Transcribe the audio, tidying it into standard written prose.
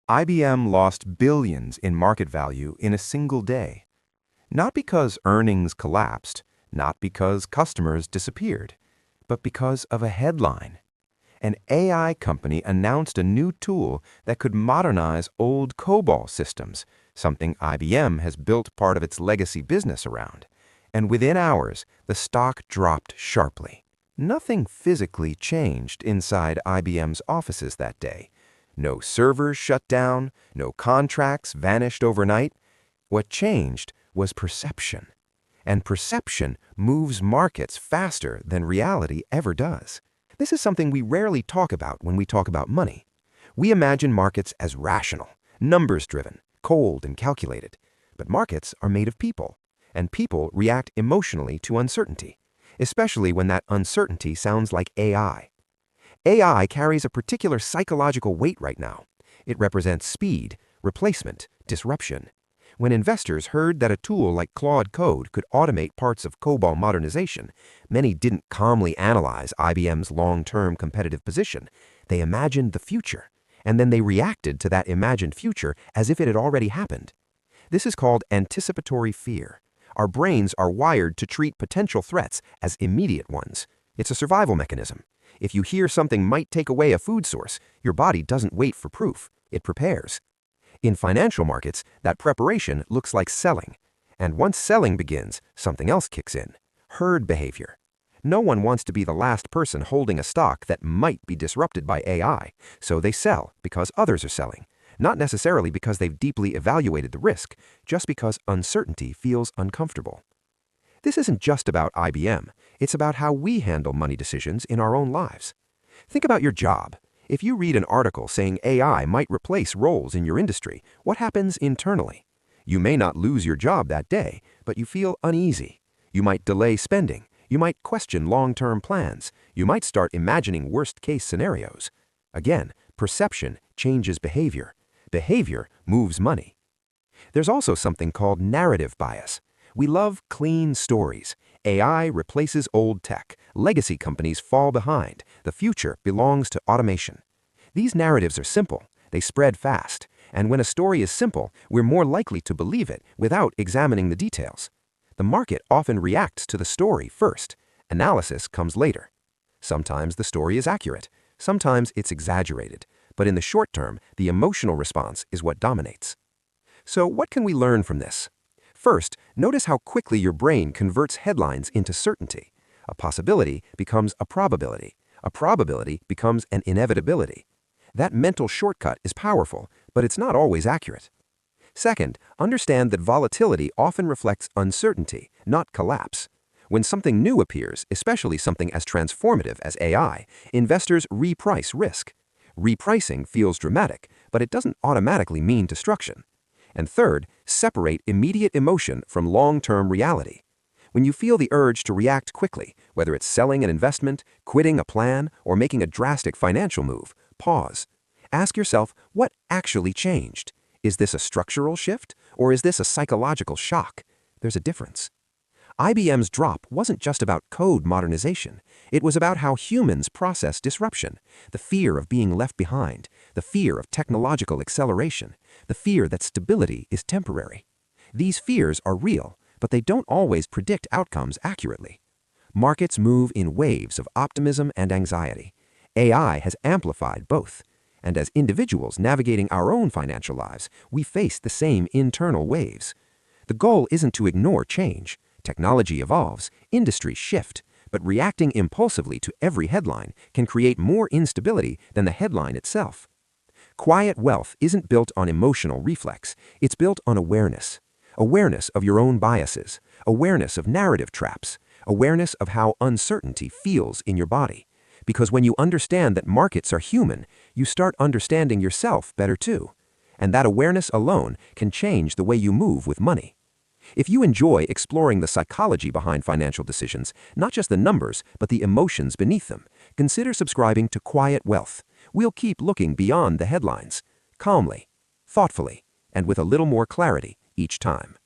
IBM lost billions in market value in a single day. Not because earnings collapsed, not because customers disappeared, but because of a headline. An AI company announced a new tool that could modernize old COBOL systems, something IBM has built part of its legacy business around. And within hours, the stock dropped sharply. Nothing physically changed inside IBM's offices that day. No servers shut down, no contracts vanished overnight. What changed was perception. And perception moves markets faster than reality ever does. This is something we rarely talk about when we talk about money. We imagine markets as rational, numbers-driven, cold and calculated. But markets are made of people, and people react emotionally to uncertainty, especially when that uncertainty sounds like AI. AI carries a particular psychological weight right now. It represents speed, replacement, disruption. When investors heard that a tool like Claude Code could automate parts of COBOL modernization, many didn't calmly analyze IBM's long-term competitive position. They imagined the future, and then they reacted to that imagined future as if it had already happened. This is called anticipatory fear. Our brains are wired to treat potential threats as immediate ones. It's a survival mechanism. If you hear something might take away a food source, your body doesn't wait for proof. It prepares. In financial markets, that preparation looks like selling. And once selling begins, something else kicks in. Herd behavior. No one wants to be the last person holding a stock that might be disrupted by AI, so they sell because others are selling. Not necessarily because they've deeply evaluated the risk, just because uncertainty feels uncomfortable. This isn't just about IBM. It's about how we handle money decisions in our own lives. Think about your job. If you read an article saying AI might replace roles in your industry, what happens internally? You may not lose your job that day, but you feel uneasy. You might delay spending. You might question long-term plans. You might start imagining worst-case scenarios. Again, perception changes behavior. Behavior moves money. There's also something called narrative bias. We love clean stories. AI replaces old tech. Legacy companies fall behind. The future belongs to automation. These narratives are simple. They spread fast. And when a story is simple, we're more likely to believe it without examining the details. The market often reacts to the story first. Analysis comes later. Sometimes the story is accurate. Sometimes it's exaggerated. But in the short term, the emotional response is what dominates. So what can we learn from this? First, notice how quickly your brain converts headlines into certainty. A possibility becomes a probability. A probability becomes an inevitability. That mental shortcut is powerful, but it's not always accurate. Second, understand that volatility often reflects uncertainty, not collapse. When something new appears, especially something as transformative as AI, investors reprice risk. Repricing feels dramatic, but it doesn't automatically mean destruction. And third, separate immediate emotion from long-term reality. When you feel the urge to react quickly, whether it's selling an investment, quitting a plan, or making a drastic financial move, pause. Ask yourself, what actually changed? Is this a structural shift, or is this a psychological shock? There's a difference. IBM's drop wasn't just about code modernization. It was about how humans process disruption, the fear of being left behind, the fear of technological acceleration, the fear that stability is temporary. These fears are real, but they don't always predict outcomes accurately. Markets move in waves of optimism and anxiety. AI has amplified both. And as individuals navigating our own financial lives, we face the same internal waves. The goal isn't to ignore change. Technology evolves, industries shift, but reacting impulsively to every headline can create more instability than the headline itself. Quiet wealth isn't built on emotional reflex, it's built on awareness. Awareness of your own biases, awareness of narrative traps, awareness of how uncertainty feels in your body. Because when you understand that markets are human, you start understanding yourself better too. And that awareness alone can change the way you move with money. If you enjoy exploring the psychology behind financial decisions, not just the numbers, but the emotions beneath them, consider subscribing to Quiet Wealth. We'll keep looking beyond the headlines, calmly, thoughtfully, and with a little more clarity each time.